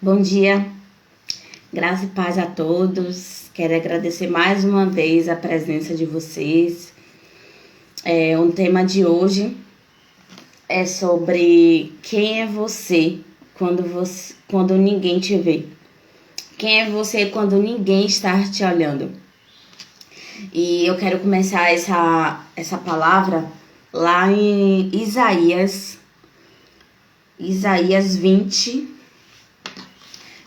Bom dia, graça e paz a todos. Quero agradecer mais uma vez a presença de vocês. O tema de hoje é sobre quem é você quando ninguém te vê. Quem é você quando ninguém está te olhando? E eu quero começar essa palavra lá em Isaías 20,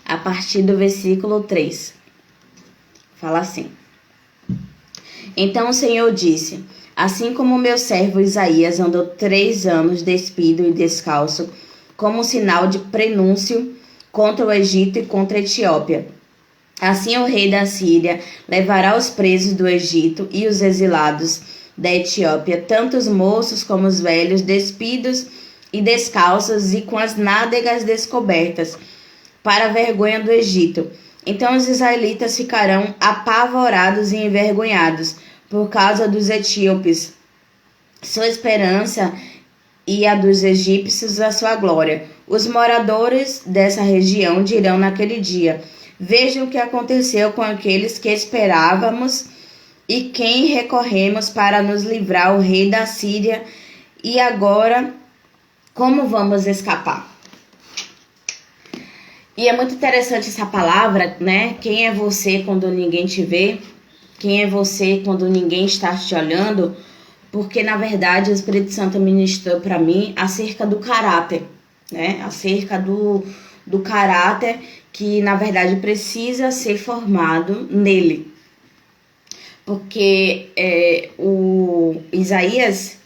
a partir do versículo 3. Fala assim: Então o Senhor disse: Assim como meu servo Isaías andou 3 anos despido e descalço, como sinal de prenúncio contra o Egito e contra a Etiópia, assim o rei da Síria levará os presos do Egito e os exilados da Etiópia, tanto os moços como os velhos, despidos e descalços e com as nádegas descobertas, para a vergonha do Egito. Então os israelitas ficarão apavorados e envergonhados por causa dos etíopes, sua esperança, e a dos egípcios a sua glória. Os moradores dessa região dirão naquele dia: Vejam o que aconteceu com aqueles que esperávamos e quem recorremos para nos livrar, o rei da Síria, e agora como vamos escapar? E é muito interessante essa palavra, né? Quem é você quando ninguém te vê? Quem é você quando ninguém está te olhando? Porque, na verdade, o Espírito Santo ministrou para mim acerca do caráter, né? Acerca do caráter que, na verdade, precisa ser formado nele. Porque o Isaías,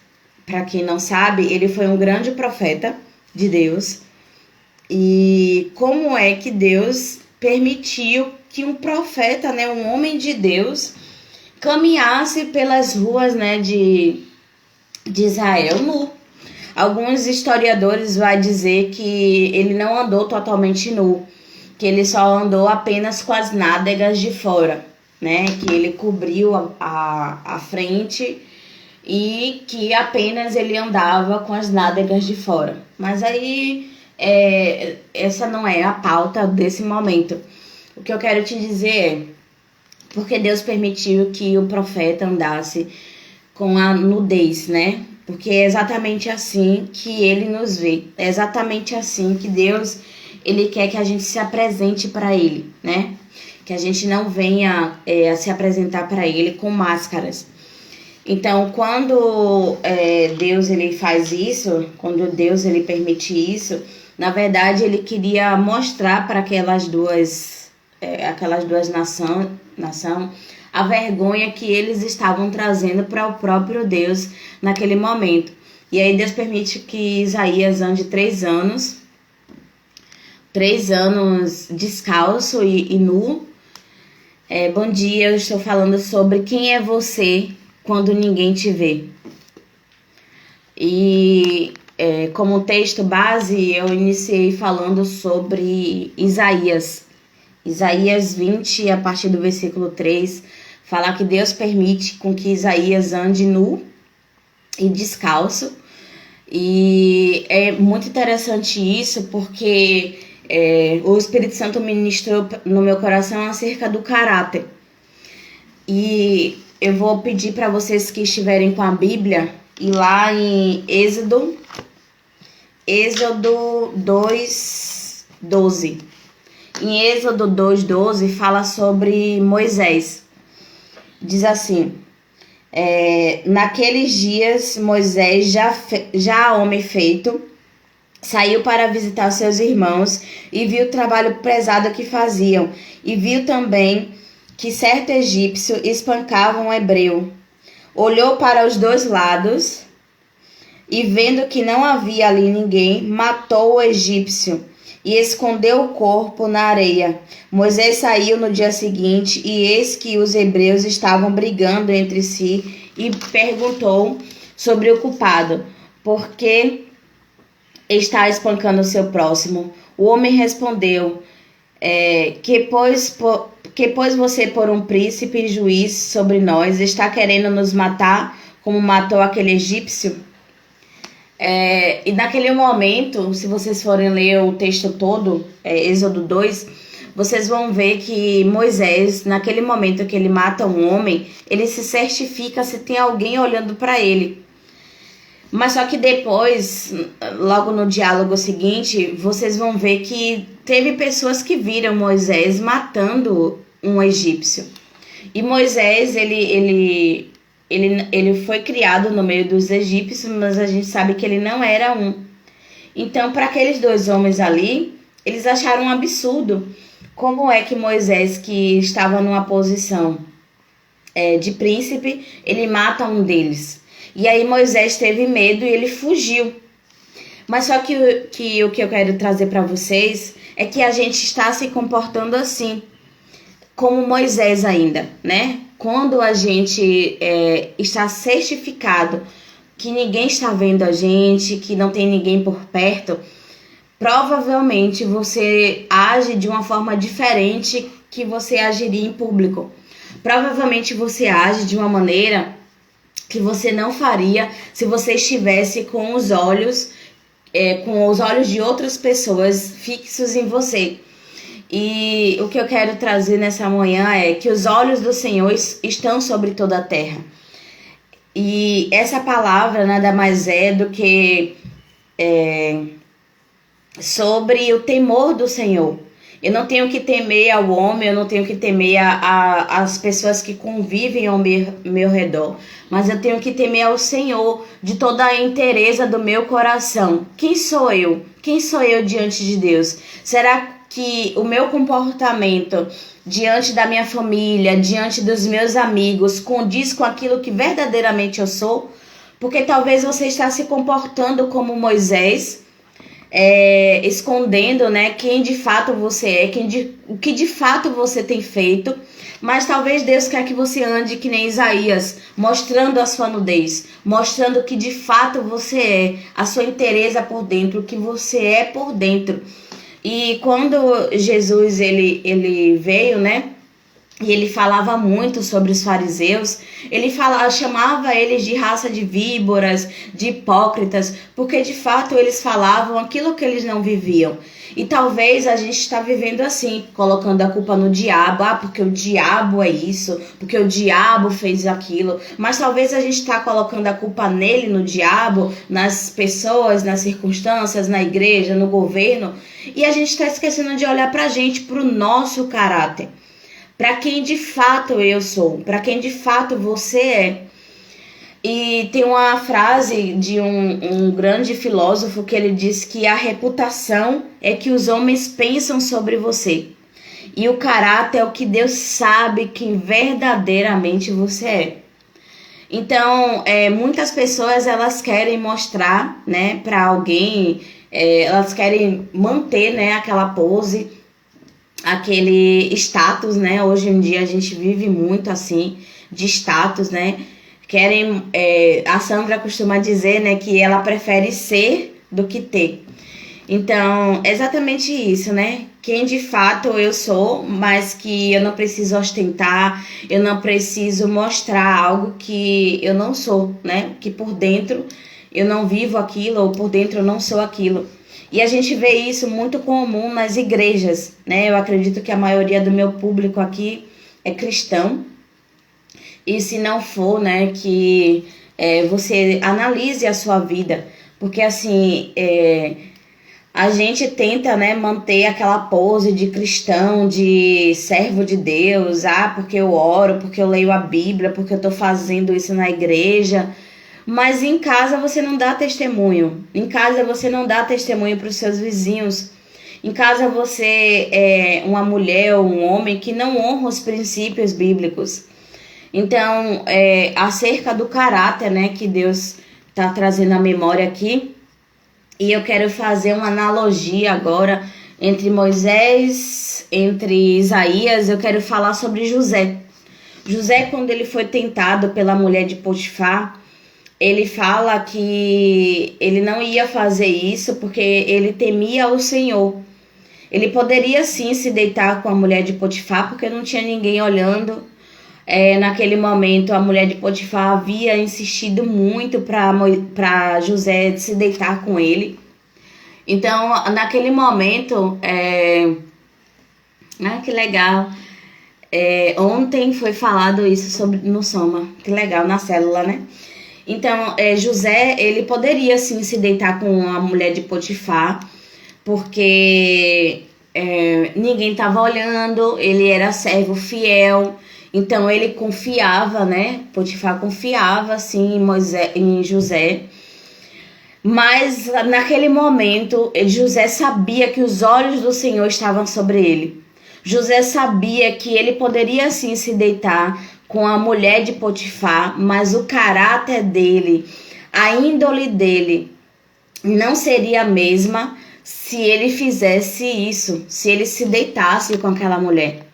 para quem não sabe, ele foi um grande profeta de Deus. E como é que Deus permitiu que um profeta, né, um homem de Deus, caminhasse pelas ruas, né, de Israel nu? Alguns historiadores vão dizer que ele não andou totalmente nu, que ele só andou apenas com as nádegas de fora, né, que ele cobriu a frente e que apenas ele andava com as nádegas de fora. Mas aí essa não é a pauta desse momento. O que eu quero te dizer é porque Deus permitiu que o profeta andasse com a nudez, né? Porque é exatamente assim que ele nos vê. É exatamente assim que Deus, ele quer que a gente se apresente para ele, né? Que a gente não venha a se apresentar para ele com máscaras. Então, quando Deus ele faz isso, quando Deus ele permite isso, na verdade ele queria mostrar para aquelas duas nações a vergonha que eles estavam trazendo para o próprio Deus naquele momento. E aí Deus permite que Isaías ande 3 anos descalço e nu. Bom dia, eu estou falando sobre quem é você quando ninguém te vê. E como texto base, eu iniciei falando sobre Isaías 20, a partir do versículo 3, fala que Deus permite com que Isaías ande nu e descalço. E é muito interessante isso, porque o Espírito Santo ministrou no meu coração acerca do caráter. E eu vou pedir para vocês que estiverem com a Bíblia ir lá em Êxodo 2:12. Em Êxodo 2:12 fala sobre Moisés. Diz assim: naqueles dias Moisés, já homem feito, saiu para visitar seus irmãos e viu o trabalho pesado que faziam, e viu também que certo egípcio espancava um hebreu. Olhou para os 2 lados e, vendo que não havia ali ninguém, matou o egípcio e escondeu o corpo na areia. Moisés saiu no dia seguinte, e eis que os hebreus estavam brigando entre si, e perguntou sobre o culpado: Por que está espancando o seu próximo? O homem respondeu: que pois você, por um príncipe e juiz sobre nós, está querendo nos matar, como matou aquele egípcio? E naquele momento, se vocês forem ler o texto todo, Êxodo 2, vocês vão ver que Moisés, naquele momento que ele mata um homem, ele se certifica se tem alguém olhando para ele. Mas só que depois, logo no diálogo seguinte, vocês vão ver que teve pessoas que viram Moisés matando um egípcio. E Moisés, ele foi criado no meio dos egípcios, mas a gente sabe que ele não era um. Então, para aqueles dois homens ali, eles acharam um absurdo. Como é que Moisés, que estava numa posição de príncipe, ele mata um deles? E aí Moisés teve medo e ele fugiu. Mas só que o que eu quero trazer para vocês é que a gente está se comportando assim, como Moisés ainda, né? Quando a gente está certificado que ninguém está vendo a gente, que não tem ninguém por perto, provavelmente você age de uma forma diferente que você agiria em público. Provavelmente você age de uma maneira que você não faria se você estivesse com os olhos de outras pessoas fixos em você. E o que eu quero trazer nessa manhã é que os olhos do Senhor estão sobre toda a terra. E essa palavra nada mais é do que sobre o temor do Senhor. Eu não tenho que temer ao homem, eu não tenho que temer as pessoas que convivem ao meu redor, mas eu tenho que temer ao Senhor de toda a inteireza do meu coração. Quem sou eu? Quem sou eu diante de Deus? Será que o meu comportamento diante da minha família, diante dos meus amigos, condiz com aquilo que verdadeiramente eu sou? Porque talvez você está se comportando como Moisés, escondendo, né, quem de fato você é, o que de fato você tem feito, mas talvez Deus quer que você ande que nem Isaías, mostrando a sua nudez, mostrando que de fato você é, a sua inteireza por dentro, o que você é por dentro. E quando Jesus ele veio, né, e ele falava muito sobre os fariseus, chamava eles de raça de víboras, de hipócritas, porque de fato eles falavam aquilo que eles não viviam. E talvez a gente está vivendo assim, colocando a culpa no diabo, porque o diabo é isso, porque o diabo fez aquilo. Mas talvez a gente está colocando a culpa nele, no diabo, nas pessoas, nas circunstâncias, na igreja, no governo, e a gente está esquecendo de olhar para a gente, para o nosso caráter. Para quem de fato eu sou, para quem de fato você é. E tem uma frase de um grande filósofo que ele diz que a reputação é que os homens pensam sobre você. E o caráter é o que Deus sabe quem verdadeiramente você é. Então, muitas pessoas elas querem mostrar, né, para alguém, elas querem manter, né, aquela pose, aquele status, né? Hoje em dia a gente vive muito assim, de status, né? A Sandra costuma dizer, né, que ela prefere ser do que ter. Então, é exatamente isso, né? Quem de fato eu sou, mas que eu não preciso ostentar, eu não preciso mostrar algo que eu não sou, né? Que por dentro eu não vivo aquilo, ou por dentro eu não sou aquilo. E a gente vê isso muito comum nas igrejas, né? Eu acredito que a maioria do meu público aqui é cristão. E se não for, né, que você analise a sua vida. Porque assim, a gente tenta, né, manter aquela pose de cristão, de servo de Deus. Porque eu oro, porque eu leio a Bíblia, porque eu tô fazendo isso na igreja. Mas em casa você não dá testemunho. Em casa você não dá testemunho para os seus vizinhos. Em casa você é uma mulher ou um homem que não honra os princípios bíblicos. Então, acerca do caráter, né, que Deus está trazendo à memória aqui. E eu quero fazer uma analogia agora entre Moisés, entre Isaías. Eu quero falar sobre José. José, quando ele foi tentado pela mulher de Potifar, ele fala que ele não ia fazer isso porque ele temia o Senhor. Ele poderia sim se deitar com a mulher de Potifar porque não tinha ninguém olhando. Naquele momento, a mulher de Potifar havia insistido muito para José se deitar com ele. Então, naquele momento, que legal. Ontem foi falado isso no Soma. Que legal, na célula, né? Então, José, ele poderia sim se deitar com a mulher de Potifar, porque ninguém estava olhando, ele era servo fiel. Então ele confiava, né? Potifar confiava assim em José. Mas naquele momento, José sabia que os olhos do Senhor estavam sobre ele. José sabia que ele poderia sim se deitar com a mulher de Potifar, mas o caráter dele, a índole dele, não seria a mesma se ele fizesse isso, se ele se deitasse com aquela mulher.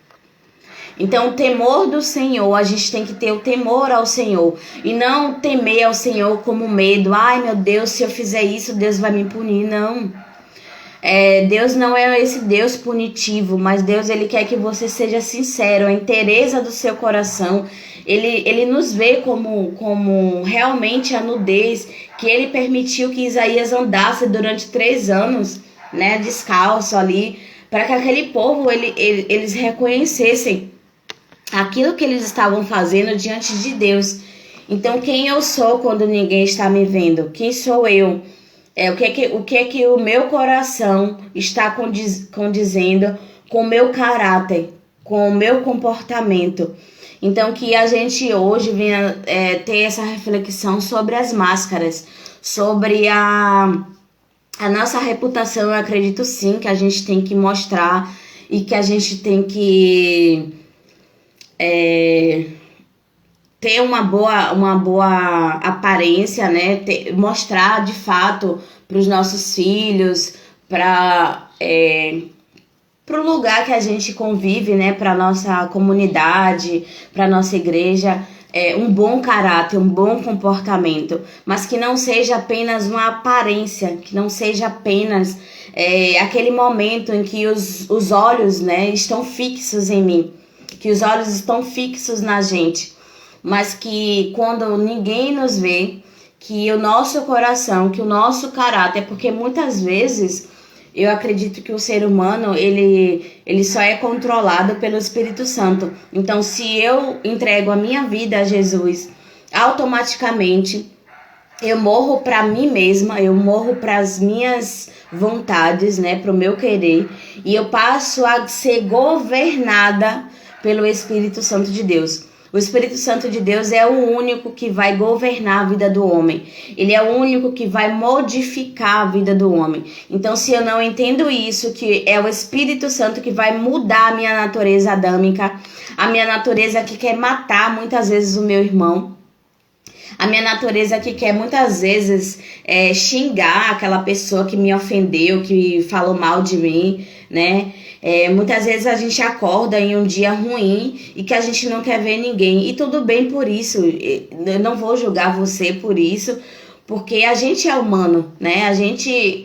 Então, o temor do Senhor, a gente tem que ter o temor ao Senhor. E não temer ao Senhor como medo. Ai, meu Deus, se eu fizer isso, Deus vai me punir. Não. Deus não é esse Deus punitivo, mas Deus, ele quer que você seja sincero. A inteireza do seu coração, ele nos vê como realmente a nudez que ele permitiu que Isaías andasse durante 3 anos, né, descalço ali, para que aquele povo, eles reconhecessem aquilo que eles estavam fazendo diante de Deus. Então, quem eu sou quando ninguém está me vendo? Quem sou eu? O que é que o meu coração está condizendo com o meu caráter, com o meu comportamento? Então, que a gente hoje venha ter essa reflexão sobre as máscaras, sobre a nossa reputação. Eu acredito sim que a gente tem que mostrar e que a gente tem que ter uma boa aparência, né? Mostrar de fato para os nossos filhos, para o lugar que a gente convive, né? Para nossa comunidade, para nossa igreja, um bom caráter, um bom comportamento, mas que não seja apenas uma aparência, que não seja apenas aquele momento em que os olhos, né, estão fixos em mim, que os olhos estão fixos na gente, mas que quando ninguém nos vê, que o nosso coração, que o nosso caráter, porque muitas vezes eu acredito que o ser humano, ele só é controlado pelo Espírito Santo. Então, se eu entrego a minha vida a Jesus, automaticamente eu morro para mim mesma, eu morro para as minhas vontades, né, para o meu querer, e eu passo a ser governada pelo Espírito Santo de Deus. O Espírito Santo de Deus é o único que vai governar a vida do homem. Ele é o único que vai modificar a vida do homem. Então, se eu não entendo isso, que é o Espírito Santo que vai mudar a minha natureza adâmica, a minha natureza que quer matar muitas vezes o meu irmão, a minha natureza que quer muitas vezes xingar aquela pessoa que me ofendeu, que falou mal de mim, né? Muitas vezes a gente acorda em um dia ruim e que a gente não quer ver ninguém. E tudo bem por isso. Eu não vou julgar você por isso, porque a gente é humano, né? A gente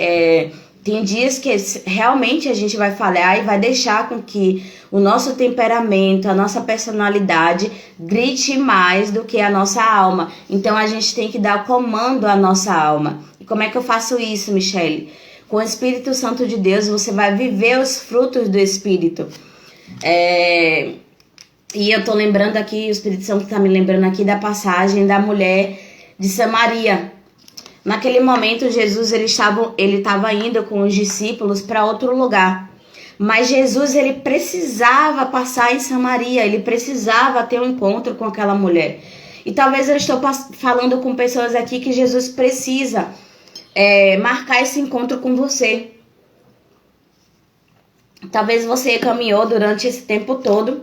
tem dias que realmente a gente vai falhar e vai deixar com que o nosso temperamento, a nossa personalidade grite mais do que a nossa alma. Então a gente tem que dar comando à nossa alma. E como é que eu faço isso, Michele? Com o Espírito Santo de Deus, você vai viver os frutos do Espírito. E eu tô lembrando aqui, o Espírito Santo tá me lembrando aqui da passagem da mulher de Samaria. Naquele momento, Jesus ele estava indo com os discípulos para outro lugar. Mas Jesus ele precisava passar em Samaria, ele precisava ter um encontro com aquela mulher. E talvez eu estou falando com pessoas aqui que Jesus precisa marcar esse encontro com você. Talvez você caminhou durante esse tempo todo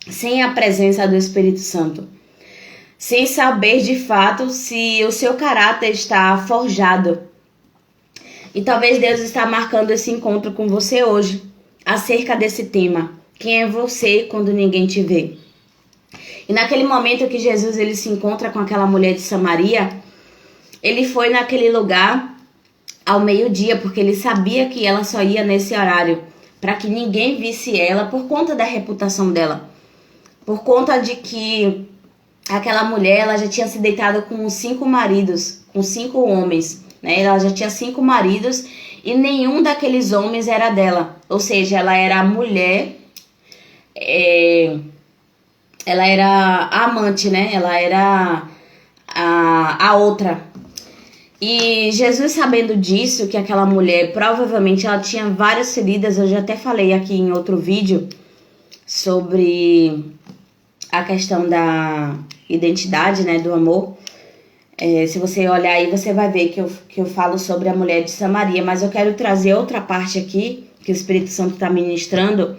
sem a presença do Espírito Santo, sem saber de fato se o seu caráter está forjado. E talvez Deus está marcando esse encontro com você hoje, acerca desse tema. Quem é você quando ninguém te vê? E naquele momento que Jesus ele se encontra com aquela mulher de Samaria, ele foi naquele lugar ao meio-dia, porque ele sabia que ela só ia nesse horário, para que ninguém visse ela por conta da reputação dela. por conta de que aquela mulher, ela já tinha se deitado com 5 maridos, com 5 homens, né? Ela já tinha 5 maridos e nenhum daqueles homens era dela. Ou seja, ela era a mulher, ela era a amante, né? Ela era a outra. E Jesus, sabendo disso, que aquela mulher provavelmente ela tinha várias feridas, eu já até falei aqui em outro vídeo sobre a questão da identidade, né, do amor. Se você olhar aí, você vai ver que eu falo sobre a mulher de Samaria, mas eu quero trazer outra parte aqui, que o Espírito Santo está ministrando,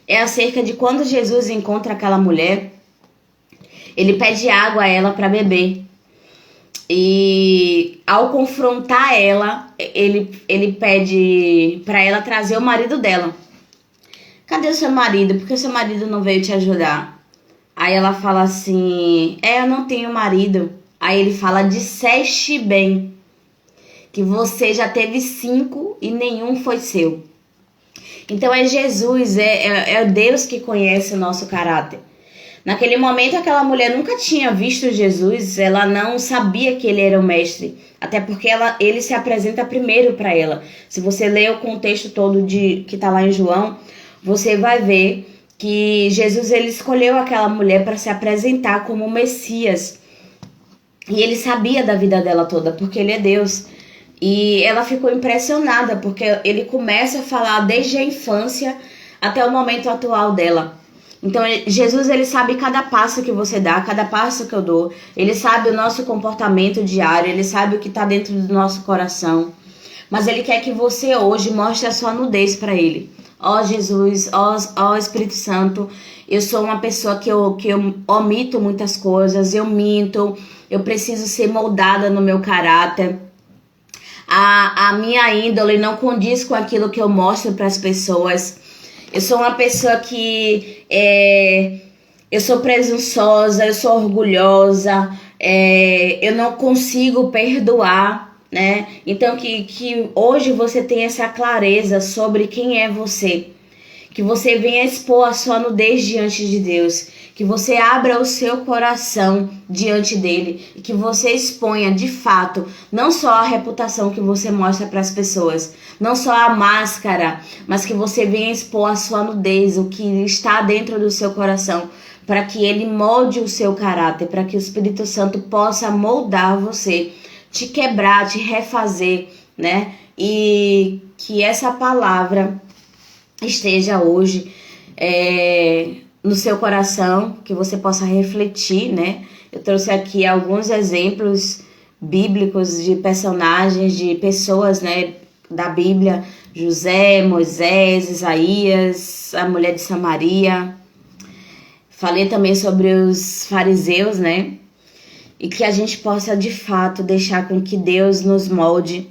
é acerca de quando Jesus encontra aquela mulher, ele pede água a ela para beber. E ao confrontar ela, ele pede para ela trazer o marido dela. Cadê o seu marido? Por que o seu marido não veio te ajudar? Aí ela fala assim, eu não tenho marido. Aí ele fala, disseste bem, que você já teve 5 e nenhum foi seu. Então é Jesus, é Deus que conhece o nosso caráter. Naquele momento aquela mulher nunca tinha visto Jesus, ela não sabia que ele era o mestre, até porque ele se apresenta primeiro para ela. Se você ler o contexto todo que está lá em João, você vai ver que Jesus ele escolheu aquela mulher para se apresentar como Messias. E ele sabia da vida dela toda, porque ele é Deus. E ela ficou impressionada, porque ele começa a falar desde a infância até o momento atual dela. Então, Jesus, ele sabe cada passo que você dá, cada passo que eu dou. Ele sabe o nosso comportamento diário, ele sabe o que está dentro do nosso coração. Mas ele quer que você hoje mostre a sua nudez para ele. Ó Jesus, ó Espírito Santo, eu sou uma pessoa que eu omito muitas coisas, eu minto, eu preciso ser moldada no meu caráter. A minha índole não condiz com aquilo que eu mostro para as pessoas. Eu sou uma pessoa que eu sou presunçosa, eu sou orgulhosa, eu não consigo perdoar, né? Então que hoje você tenha essa clareza sobre quem é você. Que você venha expor a sua nudez diante de Deus. Que você abra o seu coração diante dele. E que você exponha de fato, não só a reputação que você mostra para as pessoas. Não só a máscara, mas que você venha expor a sua nudez, o que está dentro do seu coração. Para que ele molde o seu caráter. Para que o Espírito Santo possa moldar você. Te quebrar, te refazer, né? E que essa palavra esteja hoje no seu coração, que você possa refletir, né? Eu trouxe aqui alguns exemplos bíblicos de personagens, de pessoas, né, da Bíblia: José, Moisés, Isaías, a mulher de Samaria. Falei também sobre os fariseus, né? E que a gente possa de fato deixar com que Deus nos molde,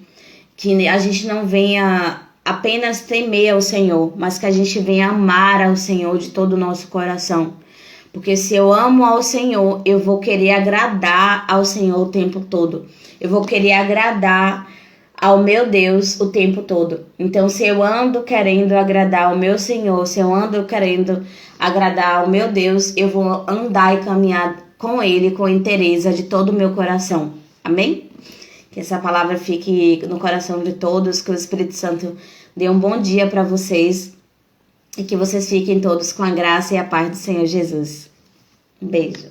que a gente não venha apenas temer ao Senhor, mas que a gente venha amar ao Senhor de todo o nosso coração. Porque se eu amo ao Senhor, eu vou querer agradar ao Senhor o tempo todo. Eu vou querer agradar ao meu Deus o tempo todo. Então, se eu ando querendo agradar ao meu Senhor, se eu ando querendo agradar ao meu Deus, eu vou andar e caminhar com Ele com inteireza de todo o meu coração. Amém? Que essa palavra fique no coração de todos, que o Espírito Santo dê um bom dia para vocês e que vocês fiquem todos com a graça e a paz do Senhor Jesus. Um beijo.